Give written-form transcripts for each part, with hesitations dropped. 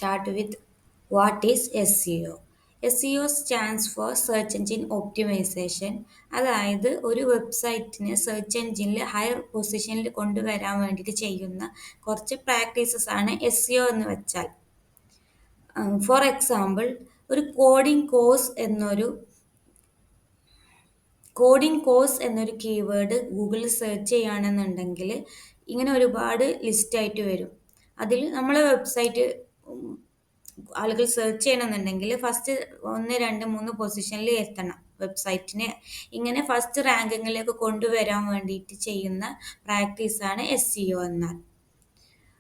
start with what is SEO. SEO stands for Search Engine Optimization. അതായത് ഒരു വെബ്സൈറ്റിനെ search എഞ്ചിനിൽ higher പൊസിഷനിൽ കൊണ്ടുവരാൻ വേണ്ടിയിട്ട് ചെയ്യുന്ന കുറച്ച് പ്രാക്ടീസസ് ആണ് SEO എന്ന് വെച്ചാൽ. ഫോർ എക്സാമ്പിൾ, ഒരു കോഡിംഗ് കോഴ്സ് എന്നൊരു കീവേഡ് ഗൂഗിളിൽ സെർച്ച് ചെയ്യുകയാണെന്നുണ്ടെങ്കിൽ ഇങ്ങനെ ഒരുപാട് ലിസ്റ്റായിട്ട് വരും. അതിൽ നമ്മളെ വെബ്സൈറ്റ് ആളുകൾ സെർച്ച് ചെയ്യണമെന്നുണ്ടെങ്കിൽ ഫസ്റ്റ് 1, 2, 3 പൊസിഷനിൽ എത്തണം വെബ്സൈറ്റിനെ. ഇങ്ങനെ ഫസ്റ്റ് റാങ്കിങ്ങിലേക്ക് കൊണ്ടുവരാൻ വേണ്ടിയിട്ട് ചെയ്യുന്ന പ്രാക്ടീസാണ് SEO എന്നാൽ.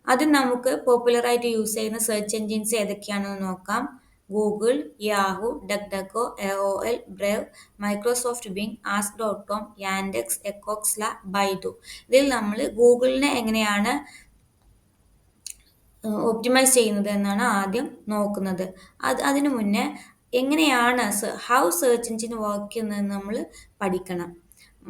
അത് നമുക്ക് പോപ്പുലറായിട്ട് യൂസ് ചെയ്യുന്ന സെർച്ച് എൻജിൻസ് ഏതൊക്കെയാണെന്ന് നോക്കാം. Google, Yahoo, DuckDuckGo, AOL, Brave, Microsoft Bing, ആസ്ക്.com, യാൻഡെക്സ്, എക്കോക്സ്ല, ബൈദു. ഇതിൽ നമ്മൾ ഗൂഗിളിനെ എങ്ങനെയാണ് ഒപ്റ്റിമൈസ് ചെയ്യുന്നത് എന്നാണ് ആദ്യം നോക്കുന്നത്. അതിനു മുന്നേ എങ്ങനെയാണ് ഹൗ സെർച്ച് എഞ്ചിൻ വർക്ക് ചെയ്യുന്നതെന്ന് നമ്മൾ പഠിക്കണം,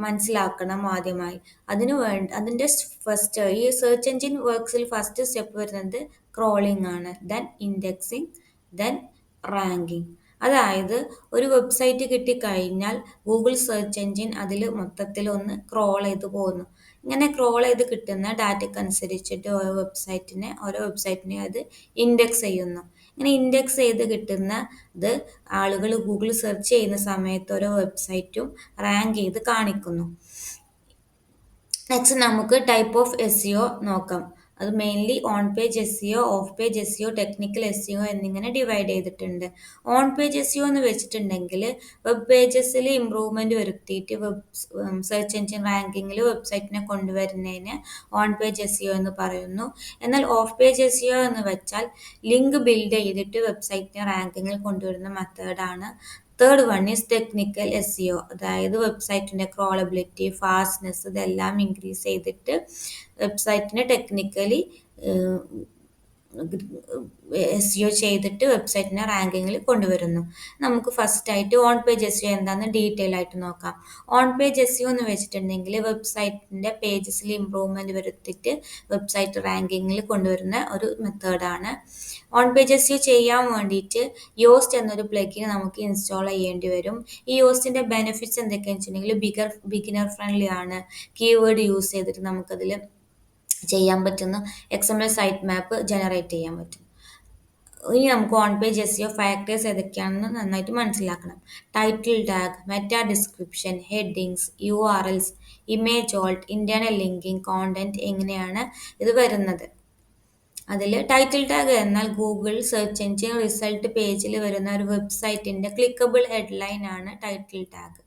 മനസ്സിലാക്കണം ആദ്യമായി. അതിൻ്റെ ഫസ്റ്റ് ഈ സെർച്ച് എഞ്ചിൻ വർക്ക്സിൽ ഫസ്റ്റ് സ്റ്റെപ്പ് വരുന്നത് ക്രോളിംഗ് ആണ്, ദെൻ ഇൻഡെക്സിങ്, ദെൻ റാങ്കിങ്. അതായത് ഒരു വെബ്സൈറ്റ് കിട്ടിക്കഴിഞ്ഞാൽ ഗൂഗിൾ സെർച്ച് എഞ്ചിൻ അതിൽ മൊത്തത്തിൽ ഒന്ന് ക്രോൾ ചെയ്ത് പോകുന്നു. ഇങ്ങനെ ക്രോൾ ചെയ്ത് കിട്ടുന്ന ഡാറ്റയ്ക്ക് അനുസരിച്ചിട്ട് ഓരോ വെബ്സൈറ്റിനെ അത് ഇൻഡെക്സ് ചെയ്യുന്നു. ഇങ്ങനെ ഇൻഡെക്സ് ചെയ്ത് കിട്ടുന്ന ഇത് ആളുകൾ ഗൂഗിൾ സെർച്ച് ചെയ്യുന്ന സമയത്ത് ഓരോ വെബ്സൈറ്റും റാങ്ക് ചെയ്ത് കാണിക്കുന്നു. നെക്സ്റ്റ് നമുക്ക് ടൈപ്പ് ഓഫ് SEO നോക്കാം. അത് mainly on page SEO, of page SEO, technical SEO എന്നിങ്ങനെ ഡിവൈഡ് ചെയ്തിട്ടുണ്ട്. ഓൺ പേജ് SEO എന്ന് വെച്ചിട്ടുണ്ടെങ്കിൽ വെബ് പേജസിൽ ഇമ്പ്രൂവ്മെൻറ്റ് വരുത്തിയിട്ട് സെർച്ച് എഞ്ചിൻ റാങ്കിങ്ങിൽ വെബ്സൈറ്റിനെ കൊണ്ടുവരുന്നതിന് ഓൺ പേജ് SEO എന്ന് പറയുന്നു. എന്നാൽ ഓഫ് പേജ് SEO എന്ന് വെച്ചാൽ ലിങ്ക് ബിൽഡ് ചെയ്തിട്ട് വെബ്സൈറ്റിനെ റാങ്കിങ്ങിൽ കൊണ്ടുവരുന്ന മെത്തേഡാണ്. Third one is technical SEO, അതായത് വെബ്സൈറ്റിൻ്റെ ക്രോളബിലിറ്റി, ഫാസ്റ്റ്നെസ് ഇതെല്ലാം ഇൻക്രീസ് ചെയ്തിട്ട് വെബ്സൈറ്റിനെ ടെക്നിക്കലി SEO ചെയ്തിട്ട് വെബ്സൈറ്റിനെ റാങ്കിങ്ങിൽ കൊണ്ടുവരുന്നു. നമുക്ക് ഫസ്റ്റ് ആയിട്ട് ഓൺ പേജ് SEO എന്താണെന്ന് ഡീറ്റെയിൽ ആയിട്ട് നോക്കാം. ഓൺ പേജ് SEO എന്ന് വെച്ചിട്ടുണ്ടെങ്കിൽ വെബ്സൈറ്റിൻ്റെ പേജസിൽ ഇമ്പ്രൂവ്മെൻറ്റ് വരുത്തിയിട്ട് വെബ്സൈറ്റ് റാങ്കിങ്ങിൽ കൊണ്ടുവരുന്ന ഒരു മെത്തേഡാണ്. ഓൺ പേജ് SEO ചെയ്യാൻ വേണ്ടിയിട്ട് യോസ്റ്റ് എന്നൊരു പ്ലഗിൻ നമുക്ക് ഇൻസ്റ്റാൾ ചെയ്യേണ്ടി വരും. ഈ യോസ്റ്റിൻ്റെ ബെനിഫിറ്റ്സ് എന്തൊക്കെയാണെന്ന് വെച്ചിട്ടുണ്ടെങ്കിൽ ബിഗിനർ ഫ്രണ്ട്ലി ആണ്. കീവേഡ് യൂസ് ചെയ്തിട്ട് നമുക്കതിൽ ചെയ്യാൻ പറ്റുന്ന XML സൈറ്റ് മാപ്പ് ജനറേറ്റ് ചെയ്യാൻ പറ്റും. ഇനി നമുക്ക് ഓൺ പേജ് SEO ഫാക്ടേഴ്സ് ഏതൊക്കെയാണെന്ന് നന്നായിട്ട് മനസ്സിലാക്കണം. Title tag, meta description, headings, URLs, image Alt, internal linking, content എങ്ങനെയാണ് ഇത് വരുന്നത്. അതിൽ ടൈറ്റിൽ ടാഗ് എന്നാൽ ഗൂഗിൾ സെർച്ച് എഞ്ചിൻ റിസൾട്ട് പേജിൽ വരുന്ന ഒരു വെബ്സൈറ്റിൻ്റെ ക്ലിക്കബിൾ ഹെഡ്ലൈൻ ആണ് ടൈറ്റിൽ ടാഗ്.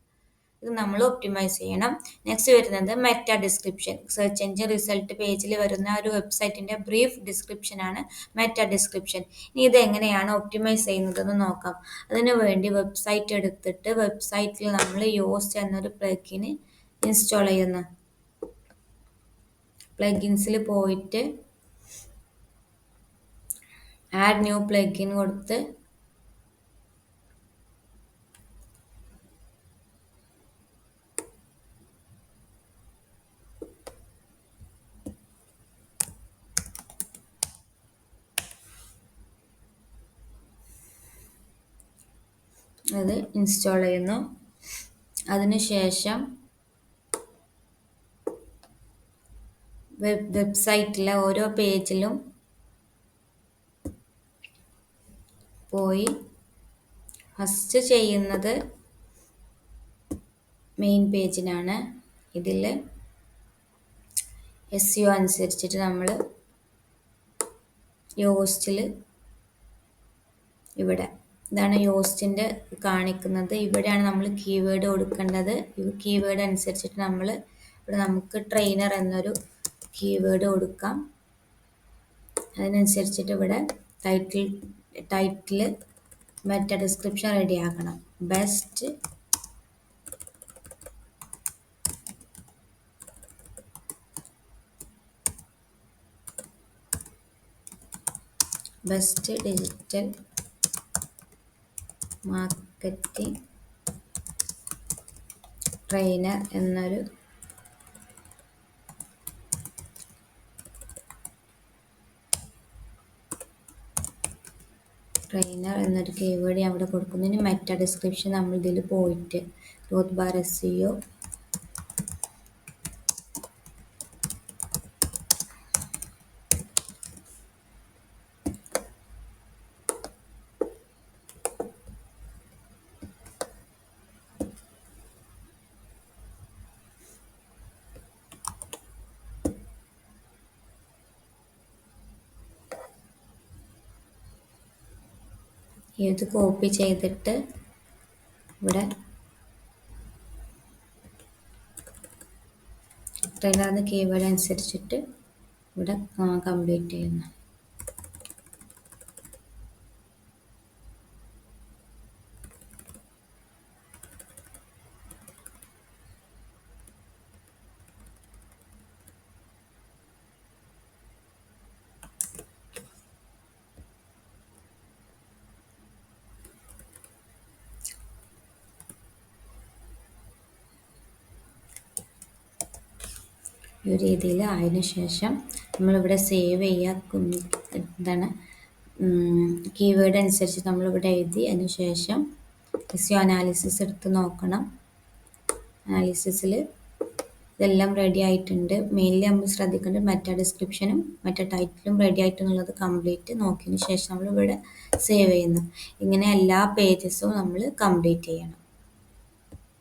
ഇത് നമ്മൾ ഒപ്റ്റിമൈസ് ചെയ്യണം. നെക്സ്റ്റ് വരുന്നത് meta description. Search engine result പേജിൽ വരുന്ന ഒരു വെബ്സൈറ്റിൻ്റെ ബ്രീഫ് ഡിസ്ക്രിപ്ഷൻ ആണ് മെറ്റാ ഡിസ്ക്രിപ്ഷൻ. ഇനി ഇത് എങ്ങനെയാണ് ഒപ്റ്റിമൈസ് ചെയ്യുന്നതെന്ന് നോക്കാം. അതിനു വേണ്ടി വെബ്സൈറ്റ് എടുത്തിട്ട് വെബ്സൈറ്റിൽ നമ്മൾ യോസ്റ്റ് എന്നൊരു പ്ലഗിൻ ഇൻസ്റ്റാൾ ചെയ്യുന്നു. പ്ലഗിൻസിൽ പോയിട്ട് ആഡ് ന്യൂ പ്ലഗിൻ കൊടുത്ത് അത് ഇൻസ്റ്റാൾ ചെയ്യുന്നു. അതിനുശേഷം വെബ്സൈറ്റിലെ ഓരോ പേജിലും പോയി ഫസ്റ്റ് ചെയ്യുന്നത് മെയിൻ പേജിനാണ്. ഇതിൽ SEO അനുസരിച്ചിട്ട് നമ്മൾ യോസ്റ്റിൽ ഇതാണ് യോസ്റ്റിൻ്റെ കാണിക്കുന്നത്. ഇവിടെയാണ് നമ്മൾ കീവേഡ് കൊടുക്കേണ്ടത്. ഈ കീവേഡ് അനുസരിച്ചിട്ട് ഇവിടെ നമുക്ക് ട്രെയിനർ എന്നൊരു കീവേഡ് കൊടുക്കാം. അതിനനുസരിച്ചിട്ട് ഇവിടെ ടൈറ്റിൽ മെറ്റാ ഡിസ്ക്രിപ്ഷൻ റെഡി ആക്കണം. ബെസ്റ്റ് ഡിജിറ്റൽ മാർക്കറ്റിംഗ് ട്രെയിനർ എന്നൊരു ട്രെയിനർ എന്നൊരു കീവേഡ് ഞാൻ അവിടെ കൊടുക്കുന്നു. ഇനി മെറ്റാ ഡിസ്ക്രിപ്ഷൻ നമ്മൾ ഇതിൽ പോയിട്ട് ഗ്രോത്ത് ബാർ SEO ഇത് കോപ്പി ചെയ്തിട്ട് ഇവിടെ ട്രെയിനർ എന്ന കീവേഡ് അനുസരിച്ചിട്ട് ഇവിടെ കംപ്ലീറ്റ് ചെയ്യുന്നു. ഈ രീതിയിൽ ആയതിനു ശേഷം നമ്മളിവിടെ സേവ് ചെയ്യുക. എന്താണ് കീവേഡ് അനുസരിച്ച് നമ്മളിവിടെ എഴുതി. അതിന് ശേഷം SEO അനാലിസിസ് എടുത്ത് നോക്കണം. അനാലിസിസിൽ ഇതെല്ലാം റെഡി ആയിട്ടുണ്ട്. മെയിൻലി നമ്മൾ ശ്രദ്ധിക്കേണ്ടത് മെറ്റാ ഡിസ്ക്രിപ്ഷനും മെറ്റാ ടൈറ്റിലും റെഡി ആയിട്ടുള്ളത് കംപ്ലീറ്റ് നോക്കിയതിന് ശേഷം നമ്മളിവിടെ സേവ് ചെയ്യുന്നു. ഇങ്ങനെ എല്ലാ പേജസും നമ്മൾ കംപ്ലീറ്റ് ചെയ്യണം.